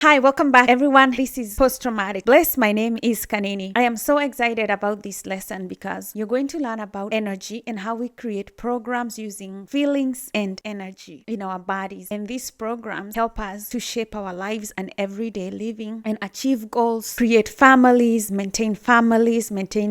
Hi, welcome back everyone. This is Post Traumatic Bliss. My name is Kanini. I am so excited about this lesson because you're going to learn about energy and how we create programs using feelings and energy in our bodies. And these programs help us to shape our lives and everyday living and achieve goals, create families, maintain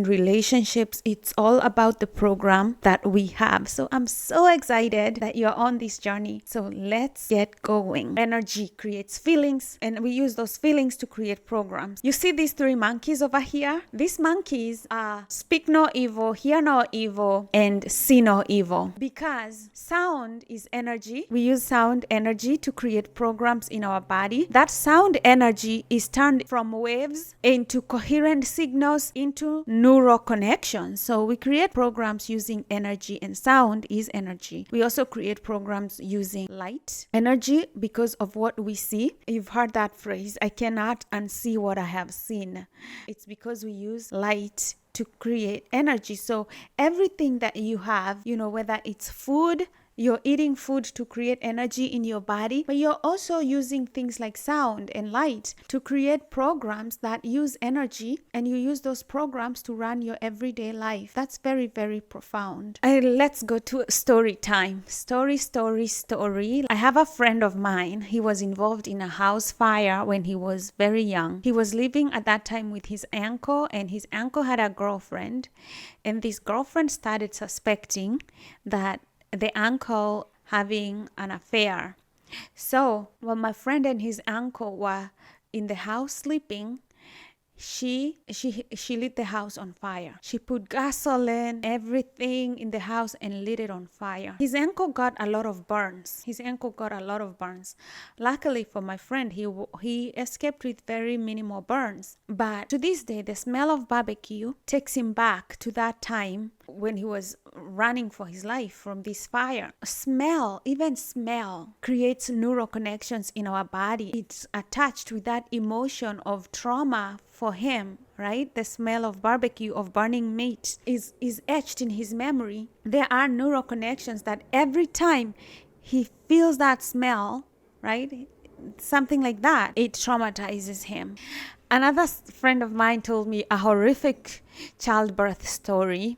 relationships. It's all about the program that we have. So I'm so excited that you're on this journey. So let's get going. Energy creates feelings, and we use those feelings to create programs. You see these three monkeys over here? These monkeys are speak no evil, hear no evil, and see no evil. Because sound is energy. We use sound energy to create programs in our body. That sound energy is turned from waves into coherent signals into neural connections. So we create programs using energy, and sound is energy. We also create programs using light energy because of what we see. You've heard that phrase, I cannot unsee what I have seen. It's because we use light to create energy. So everything that you have, whether it's food, you're eating food to create energy in your body, but you're also using things like sound and light to create programs that use energy, and you use those programs to run your everyday life. That's very, very profound. Let's go to story time. Story. I have a friend of mine. He was involved in a house fire when he was very young. He was living at that time with his uncle, and his uncle had a girlfriend, and this girlfriend started suspecting that the uncle having an affair. So while my friend and his uncle were in the house sleeping, she lit the house on fire. She put gasoline, everything in the house, and lit it on fire. His uncle got a lot of burns. Luckily for my friend, he escaped with very minimal burns. But to this day, the smell of barbecue takes him back to that time when he was running for his life from this fire. Even smell creates neural connections in our body. It's attached with that emotion of trauma for him, right? The smell of barbecue, of burning meat is etched in his memory. There are neural connections that every time he feels that smell, right? Something like that, it traumatizes him. Another friend of mine told me a horrific childbirth story.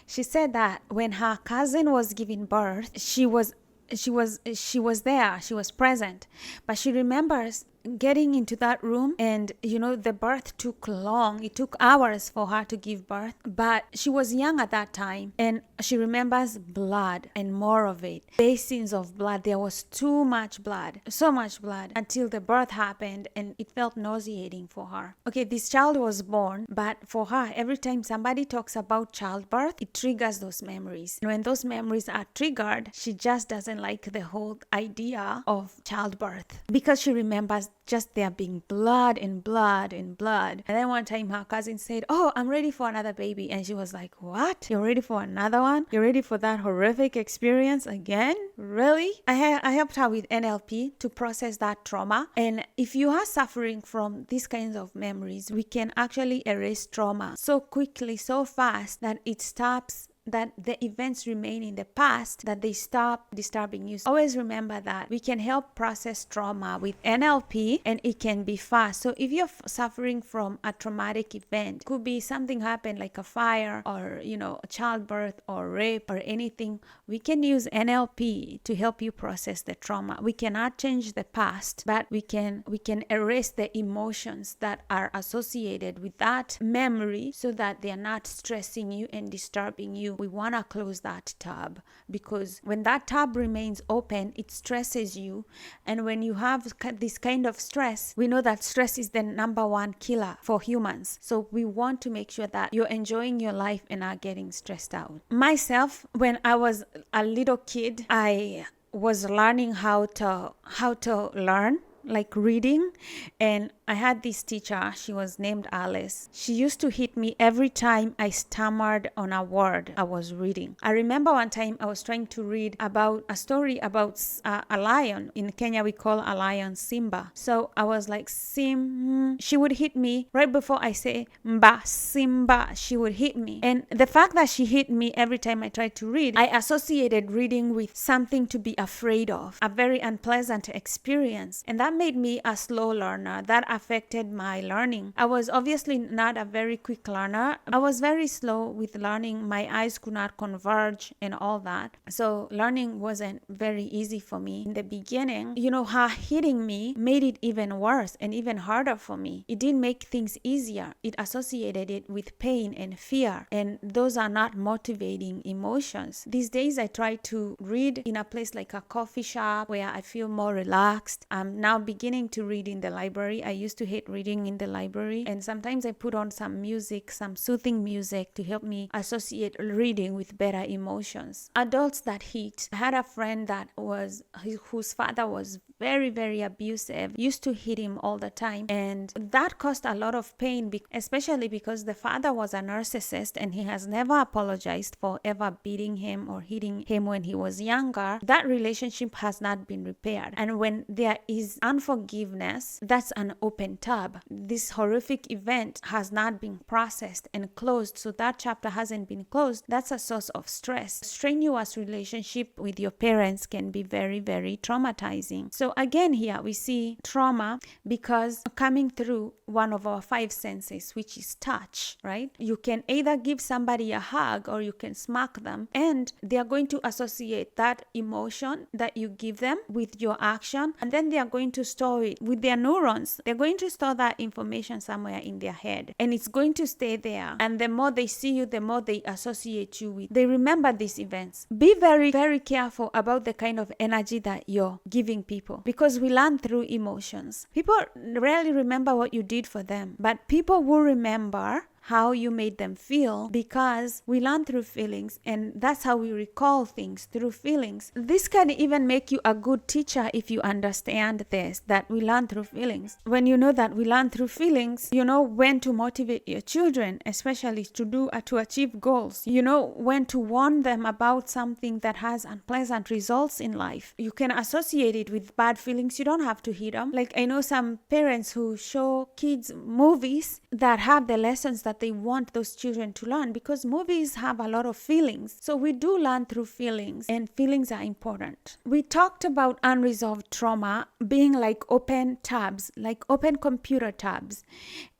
She said that when her cousin was giving birth, she was there, she was present, but she remembers getting into that room, and the birth took long. It took hours for her to give birth, but she was young at that time, and she remembers blood and more of it, basins of blood. There was too much blood, so much blood, until the birth happened, and it felt nauseating for her. Okay, this child was born, but for her, every time somebody talks about childbirth, it triggers those memories, and when those memories are triggered, she just doesn't like the whole idea of childbirth because she remembers just there being blood and blood and blood. And then one time her cousin said, "Oh, I'm ready for another baby." And she was like, "What? You're ready for another one? You're ready for that horrific experience again? Really?" I helped her with NLP to process that trauma. And if you are suffering from these kinds of memories, we can actually erase trauma so quickly, so fast, that it stops, that the events remain in the past, that they stop disturbing you. So always remember that we can help process trauma with NLP, and it can be fast. So if you're suffering from a traumatic event, could be something happened like a fire or a childbirth or rape or anything, we can use NLP to help you process the trauma. We cannot change the past, but we can erase the emotions that are associated with that memory so that they are not stressing you and disturbing you. We want to close that tab, because when that tab remains open, it stresses you. And when you have this kind of stress, we know that stress is the number one killer for humans. So we want to make sure that you're enjoying your life and not getting stressed out. Myself, when I was a little kid, I was learning how to learn, like reading, and I had this teacher, she was named Alice. She used to hit me every time I stammered on a word I was reading. I remember one time I was trying to read about a story about a lion. In Kenya, we call a lion Simba. So I was like, she would hit me right before I say Mba, Simba, she would hit me. And the fact that she hit me every time I tried to read, I associated reading with something to be afraid of, a very unpleasant experience. And that made me a slow learner. That affected my learning. I was obviously not a very quick learner. I was very slow with learning. My eyes could not converge and all that. So learning wasn't very easy for me in the beginning. Her hitting me made it even worse and even harder for me. It didn't make things easier. It associated it with pain and fear, and those are not motivating emotions. These days I try to read in a place like a coffee shop where I feel more relaxed. I'm now beginning to read in the library. I used to hate reading in the library, and sometimes I put on some music, some soothing music to help me associate reading with better emotions. Adults that hit. I had a friend whose father was very, very abusive, used to hit him all the time, and that caused a lot of pain, especially because the father was a narcissist and he has never apologized for ever beating him or hitting him when he was younger. That relationship has not been repaired, and when there is unforgiveness, that's an open tab. This horrific event has not been processed and closed, so that chapter hasn't been closed. That's a source of stress. Strenuous relationship with your parents can be very, very traumatizing. So again, here we see trauma because coming through one of our five senses, which is touch, right? You can either give somebody a hug or you can smack them, and they are going to associate that emotion that you give them with your action, and then they are going to store it with their neurons. They're going to store that information somewhere in their head, and it's going to stay there. And the more they see you, the more they associate you with. They remember these events. Be very, very careful about the kind of energy that you're giving people, because we learn through emotions. People rarely remember what you did for them, but people will remember how you made them feel, because we learn through feelings, and that's how we recall things, through feelings. This can even make you a good teacher if you understand this, that we learn through feelings. When you know that we learn through feelings, you know when to motivate your children, especially to achieve goals. You know when to warn them about something that has unpleasant results in life. You can associate it with bad feelings. You don't have to hit them. Like I know some parents who show kids movies that have the lessons that they want those children to learn, because movies have a lot of feelings. So we do learn through feelings, and feelings are important. We talked about unresolved trauma being like open tabs, like open computer tabs.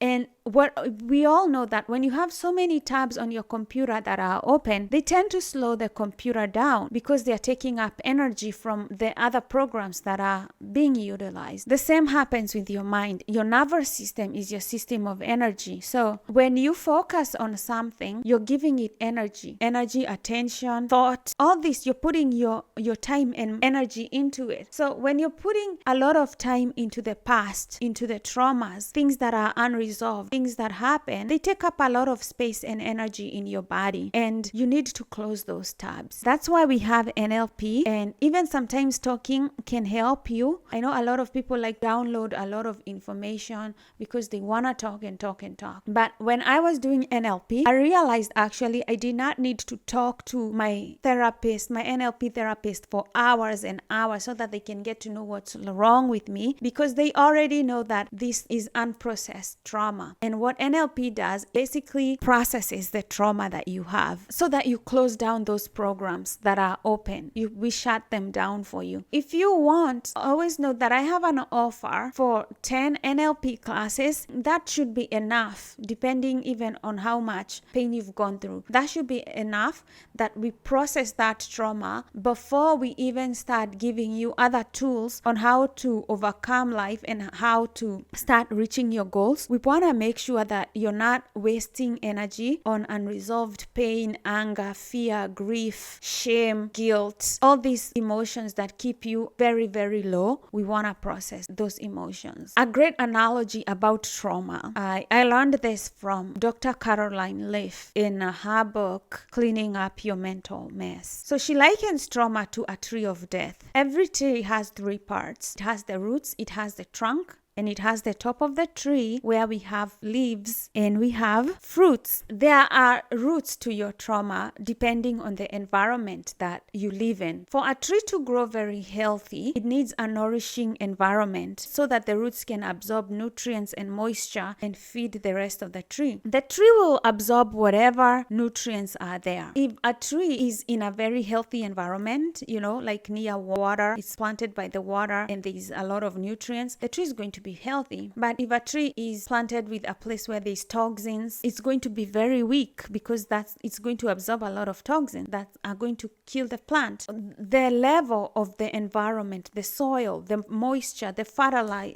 And what we all know that when you have so many tabs on your computer that are open, they tend to slow the computer down because they are taking up energy from the other programs that are being utilized. The same happens with your mind. Your nervous system is your system of energy. So when you focus on something, you're giving it energy, attention, thought, all this, you're putting your time and energy into it. So when you're putting a lot of time into the past, into the traumas, things that are unresolved, things that happen, they take up a lot of space and energy in your body, and you need to close those tabs. That's why we have NLP, and even sometimes talking can help you. I know a lot of people like download a lot of information because they want to talk and talk and talk. But when I was doing NLP, I realized actually I did not need to talk to my therapist, my NLP therapist, for hours and hours so that they can get to know what's wrong with me, because they already know that this is unprocessed trauma. And what NLP does basically processes the trauma that you have so that you close down those programs that are open. We shut them down for you. If you want, always know that I have an offer for 10 NLP classes. That should be enough, depending even on how much pain you've gone through. That should be enough that we process that trauma before we even start giving you other tools on how to overcome life and how to start reaching your goals. We want to make sure that you're not wasting energy on unresolved pain, anger, fear, grief, shame, guilt, all these emotions that keep you very, very low. We want to process those emotions. A great analogy about trauma, I learned this from Dr. Caroline Leaf in her book, Cleaning Up Your Mental Mess. So she likens trauma to a tree of death. Every tree has three parts. It has the roots, it has the trunk, and it has the top of the tree where we have leaves and we have fruits. There are roots to your trauma depending on the environment that you live in. For a tree to grow very healthy, it needs a nourishing environment so that the roots can absorb nutrients and moisture and feed the rest of the tree. The tree will absorb whatever nutrients are there. If a tree is in a very healthy environment, like near water, it's planted by the water and there's a lot of nutrients, the tree is going to be healthy. But if a tree is planted with a place where there's toxins, it's going to be very weak because it's going to absorb a lot of toxins that are going to kill the plant. The level of the environment, the soil, the moisture,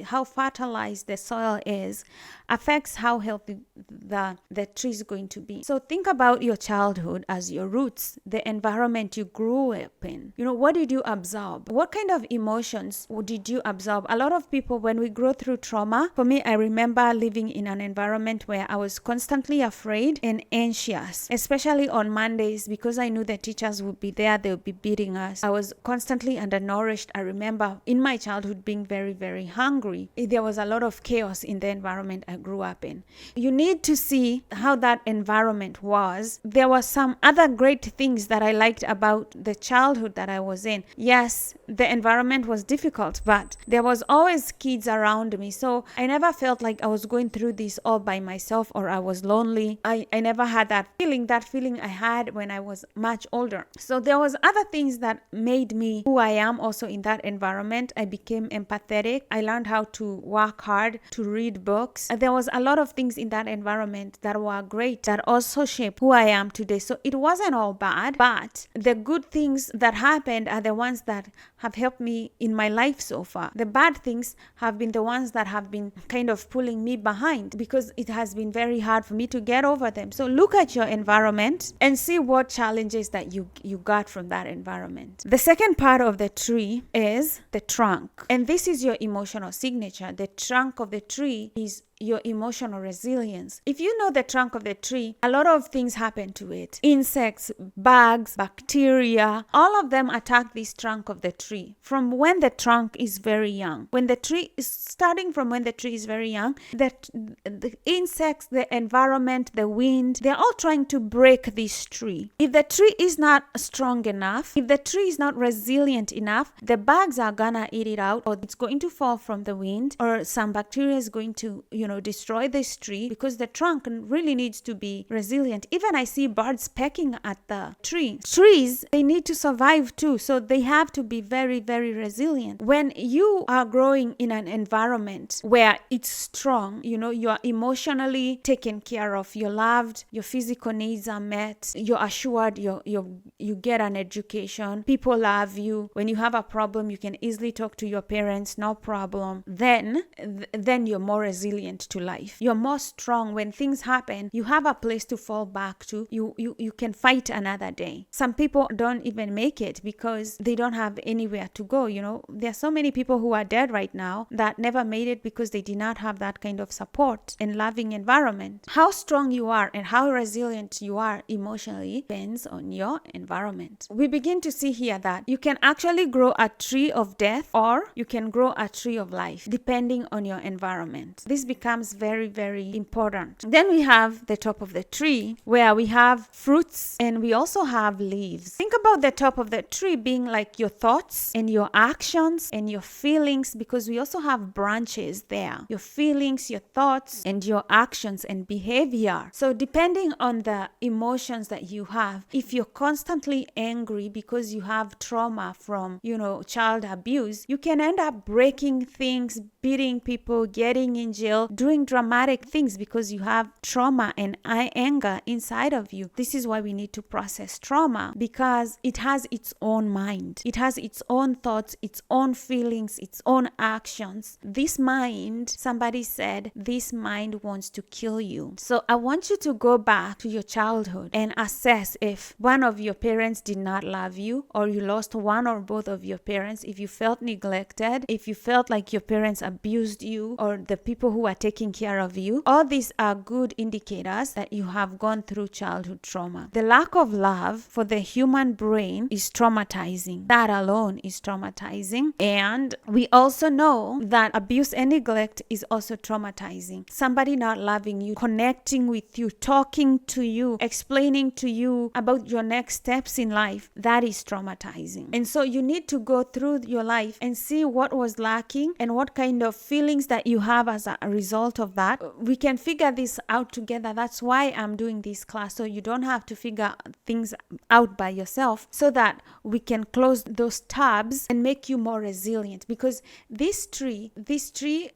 how fertilized the soil is affects how healthy the tree is going to be. So think about your childhood as your roots, the environment you grew up in. What did you absorb? What kind of emotions did you absorb? A lot of people, when we grow through trauma, for me, I remember living in an environment where I was constantly afraid and anxious, especially on Mondays, because I knew the teachers would be there, they would be beating us. I was constantly undernourished. I remember in my childhood being very, very hungry. There was a lot of chaos in the environment I grew up in. You need to see how that environment was. There were some other great things that I liked about the childhood that I was in. Yes, the environment was difficult, but there was always kids around me. So I never felt like I was going through this all by myself or I was lonely. I never had that feeling I had when I was much older. So there was other things that made me who I am also in that environment. I became empathetic. I learned how to work hard, to read books. There was a lot of things in that environment that were great, that also shaped who I am today. So it wasn't all bad, but the good things that happened are the ones that have helped me in my life so far. The bad things have been the ones that have been kind of pulling me behind because it has been very hard for me to get over them. So look at your environment and see what challenges that you got from that environment. The second part of the tree is the trunk. And this is your emotional signature. The trunk of the tree is your emotional resilience. If you know the trunk of the tree, a lot of things happen to it. Insects, bugs, bacteria, all of them attack this trunk of the tree from when the trunk is very young. When the tree is very young, the insects, the environment, the wind, they're all trying to break this tree. If the tree is not strong enough, if the tree is not resilient enough, the bugs are gonna eat it out, or it's going to fall from the wind, or some bacteria is going to, destroy this tree because the trunk really needs to be resilient. Even I see birds pecking at the tree. Trees, they need to survive too, so they have to be very, very resilient. When you are growing in an environment where it's strong, you are emotionally taken care of, you're loved, your physical needs are met, you're assured, you get an education, people love you. When you have a problem, you can easily talk to your parents, no problem. Then you're more resilient to life. You're more strong. When things happen, you have a place to fall back to. You can fight another day. Some people don't even make it because they don't have anywhere to go. There are so many people who are dead right now that never made it because they did not have that kind of support and loving environment. How strong you are and how resilient you are emotionally depends on your environment. We begin to see here that you can actually grow a tree of death or you can grow a tree of life depending on your environment. This becomes very, very important. Then we have the top of the tree where we have fruits and we also have leaves. Think about the top of the tree being like your thoughts and your actions and your feelings, because we also have branches there. Your feelings, your thoughts, and your actions and behavior. So depending on the emotions that you have, if you're constantly angry because you have trauma from, child abuse, you can end up breaking things, beating people, getting in jail, doing dramatic things because you have trauma and anger inside of you. This is why we need to process trauma, because it has its own mind. It has its own thoughts, its own feelings, its own actions. This mind, somebody said, this mind wants to kill you. So I want you to go back to your childhood and assess if one of your parents did not love you, or you lost one or both of your parents, if you felt neglected, if you felt like your parents abused you, or the people who were taking care of you. All these are good indicators that you have gone through childhood trauma. The lack of love for the human brain is traumatizing. That alone is traumatizing. And we also know that abuse and neglect is also traumatizing. Somebody not loving you, connecting with you, talking to you, explaining to you about your next steps in life, that is traumatizing. And so you need to go through your life and see what was lacking and what kind of feelings that you have as a result of that. We can figure this out together. That's why I'm doing this class, so you don't have to figure things out by yourself, so that we can close those tabs and make you more resilient. Because this tree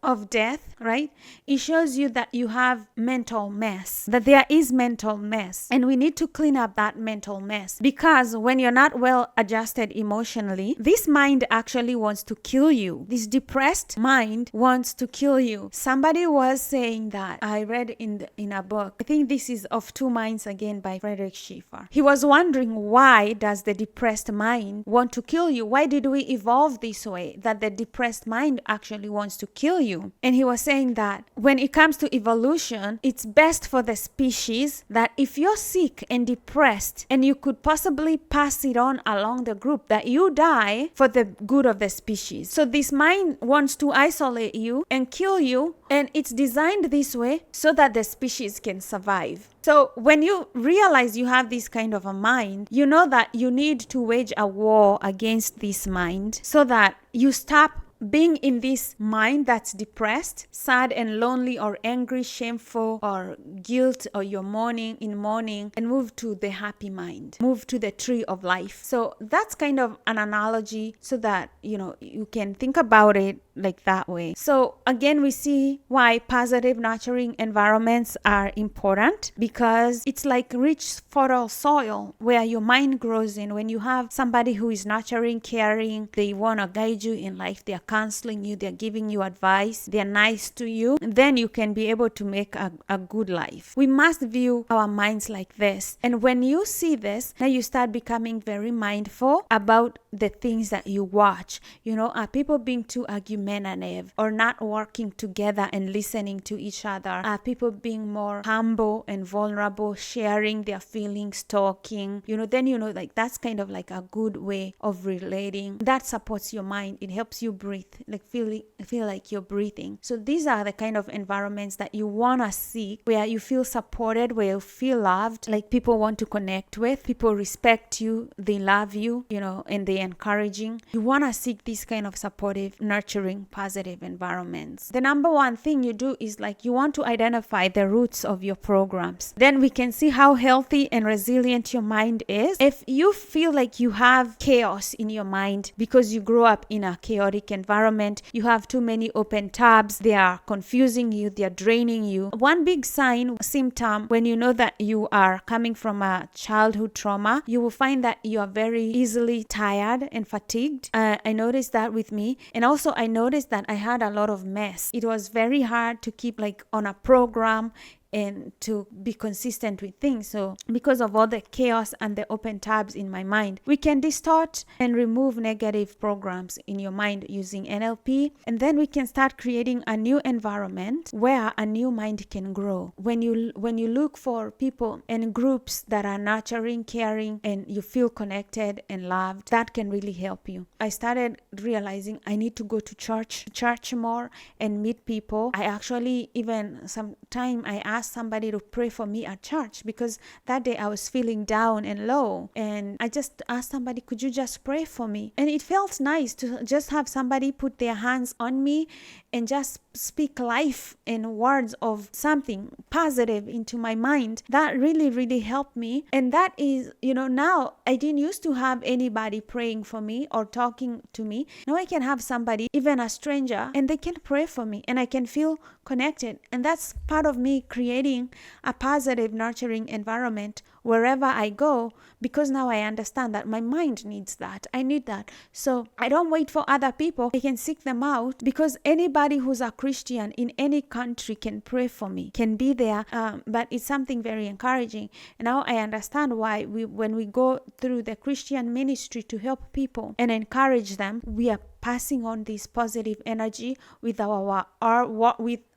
of death, right, it shows you that you have mental mess, that there is mental mess, and we need to clean up that mental mess. Because when you're not well adjusted emotionally, this mind actually wants to kill you. This depressed mind wants to kill you. Somebody was saying that, I read in a book, I think this is Of Two Minds again by Frederick Schiffer. He was wondering, why does the depressed mind want to kill you? Why did we evolve this way, that the depressed mind actually wants to kill you? And he was saying that when it comes to evolution, it's best for the species that if you're sick and depressed and you could possibly pass it on along the group, that you die for the good of the species. So this mind wants to isolate you and kill you, and it's designed this way so that the species can survive. So when you realize you have this kind of a mind, you know that you need to wage a war against this mind so that you stop being in this mind that's depressed, sad and lonely, or angry, shameful, or guilt, or you're mourning, and move to the happy mind, move to the tree of life. So that's kind of an analogy so that you can think about it like that way. So again, we see why positive nurturing environments are important, because it's like rich fertile soil where your mind grows in. When you have somebody who is nurturing, caring, they want to guide you in life, they're counseling you, they're giving you advice, they're nice to you, then you can be able to make a good life. We must view our minds like this. And when you see this, now you start becoming very mindful about the things that you watch. Are people being too argumentative or not working together and listening to each other? Are people being more humble and vulnerable, sharing their feelings, talking? Like that's kind of like a good way of relating. That supports your mind. It helps you breathe, like feel like you're breathing. So these are the kind of environments that you want to seek, where you feel supported, where you feel loved, like people want to connect with, people respect you, they love you, and they encouraging. You want to seek these kind of supportive, nurturing, positive environments. The number one thing you do is like you want to identify the roots of your programs. Then we can see how healthy and resilient your mind is. If you feel like you have chaos in your mind because you grew up in a chaotic environment, you have too many open tabs, they are confusing you, they are draining you. One big symptom when you know that you are coming from a childhood trauma, you will find that you are very easily tired and fatigued. I noticed that with me. And also I noticed that I had a lot of mess. It was very hard to keep like on a program and to be consistent with things. So because of all the chaos and the open tabs in my mind, we can distort and remove negative programs in your mind using NLP, and then we can start creating a new environment where a new mind can grow. When you look for people and groups that are nurturing, caring, and you feel connected and loved, that can really help you. I started realizing I need to go to church more and meet people. I actually, even sometime I asked somebody to pray for me at church, because that day I was feeling down and low, and I just asked somebody, could you just pray for me? And it felt nice to just have somebody put their hands on me and just speak life and words of something positive into my mind. That really, really helped me. And that is, now I didn't used to have anybody praying for me or talking to me. Now I can have somebody, even a stranger, and they can pray for me and I can feel connected. And that's part of me creating a positive, nurturing environment wherever I go, because now I understand that my mind needs that. I need that. So I don't wait for other people. I can seek them out, because anybody who's a Christian in any country can pray for me, can be there. But it's something very encouraging. And now I understand why when we go through the Christian ministry to help people and encourage them, we are passing on this positive energy with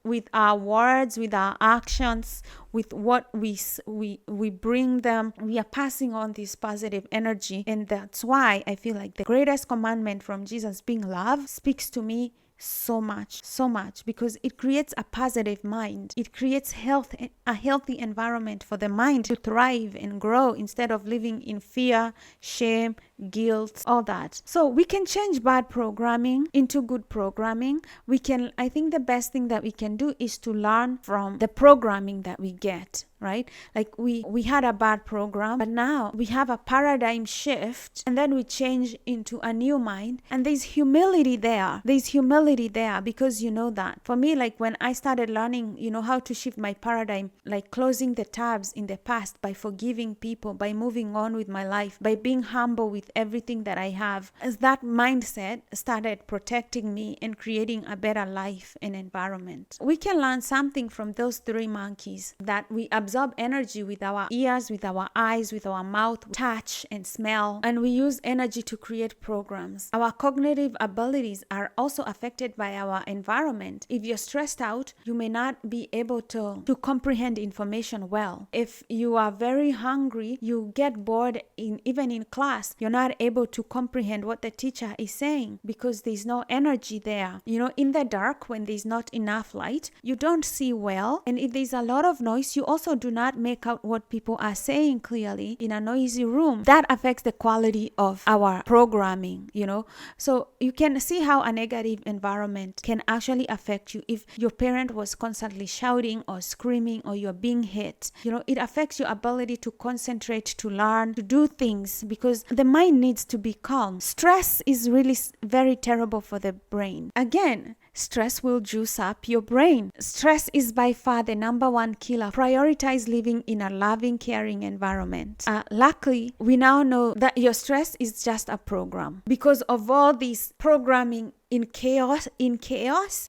with our words, with our actions, with what we bring them. We are passing on this positive energy, and that's why I feel like the greatest commandment from Jesus, being love, speaks to me so much, because it creates a positive mind. It creates a healthy environment for the mind to thrive and grow instead of living in fear, shame, guilt, all that. So we can change bad programming into good programming. I think the best thing that we can do is to learn from the programming that we get, right? Like we had a bad program, but now we have a paradigm shift, and then we change into a new mind, and there's humility there because you know that for me, like when I started learning, how to shift my paradigm, like closing the tabs in the past by forgiving people, by moving on with my life, by being humble with everything that I have, as that mindset started protecting me and creating a better life and environment. We can learn something from those three monkeys, that we absorb energy with our ears, with our eyes, with our mouth, touch and smell, and we use energy to create programs. Our cognitive abilities are also affected by our environment. If you're stressed out, you may not be able to comprehend information well. If you are very hungry, you get bored even in class. You're not able to comprehend what the teacher is saying because there's no energy there. In the dark, when there's not enough light, you don't see well. And if there's a lot of noise, you also do not make out what people are saying clearly in a noisy room. That affects the quality of our programming, So you can see how a negative environment can actually affect you. If your parent was constantly shouting or screaming, or you're being hit, it affects your ability to concentrate, to learn, to do things, because the mind needs to be calm. Stress is really very terrible for the brain. Again, stress will juice up your brain. Stress is by far the number one killer. Prioritize living in a loving, caring environment. Luckily, we now know that your stress is just a program because of all this programming in chaos.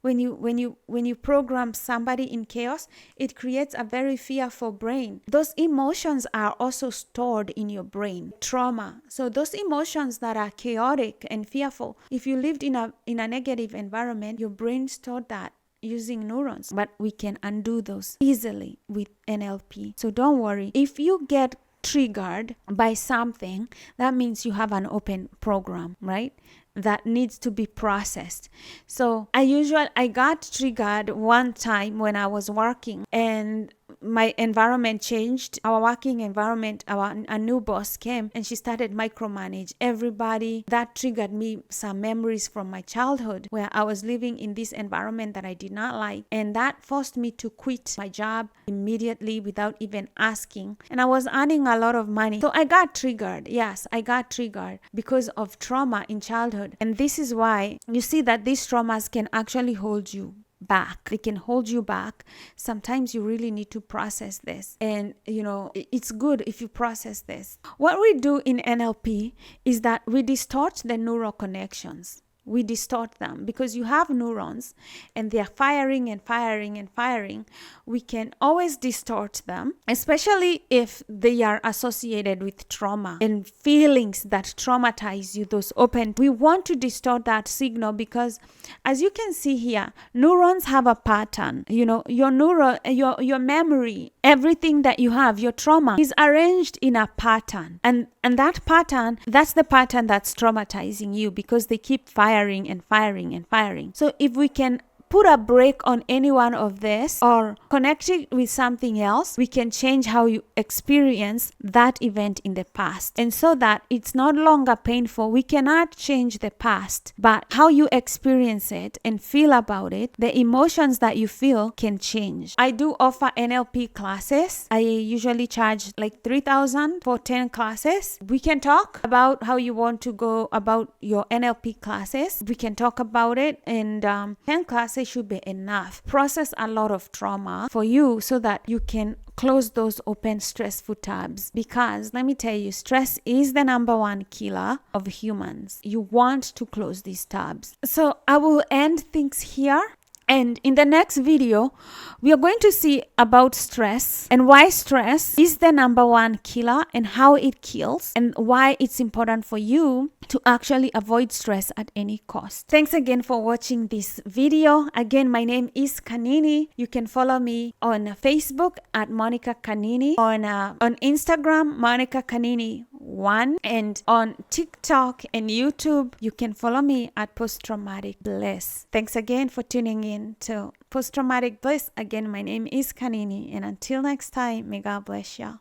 When you program somebody in chaos, it creates a very fearful brain. Those emotions are also stored in your brain. Trauma. So those emotions that are chaotic and fearful, if you lived in a negative environment, your brain stored that using neurons. But we can undo those easily with NLP. So don't worry. If you get triggered by something, that means you have an open program, right? That needs to be processed. So I got triggered one time when I was working, and my environment changed. Our working environment, a new boss came, and she started micromanage everybody. That triggered me some memories from my childhood where I was living in this environment that I did not like, and that forced me to quit my job immediately without even asking. And I was earning a lot of money. So I got triggered. Yes, I got triggered because of trauma in childhood. And this is why you see that these traumas can actually hold you back. They can hold you back. Sometimes you really need to process this. And, it's good if you process this. What we do in NLP is that we distort the neural connections. We distort them because you have neurons and they're firing and firing and firing. We can always distort them, especially if they are associated with trauma and feelings that traumatize you, those open. We want to distort that signal because, as you can see here, neurons have a pattern. Your memory, everything that you have, your trauma is arranged in a pattern. And that pattern, that's the pattern that's traumatizing you because they keep firing and firing and firing. So if we can put a break on any one of this or connect it with something else, we can change how you experience that event in the past. And so that it's no longer painful. We cannot change the past, but how you experience it and feel about it, the emotions that you feel can change. I do offer NLP classes. I usually charge like $3,000 for 10 classes. We can talk about how you want to go about your NLP classes. We can talk about it, and 10 classes should be enough. Process a lot of trauma for you so that you can close those open stressful tabs, because let me tell you, stress is the number one killer of humans. You want to close these tabs. So I will end things here. And in the next video, we are going to see about stress and why stress is the number one killer and how it kills and why it's important for you to actually avoid stress at any cost. Thanks again for watching this video. Again, my name is Kanini. You can follow me on Facebook at Monica Kanini, on Instagram, Monica Kanini 1, and on TikTok and YouTube, you can follow me at Post Traumatic Bliss. Thanks again for tuning in to Post Traumatic Bliss. Again, my name is Kanini, and until next time, may God bless you.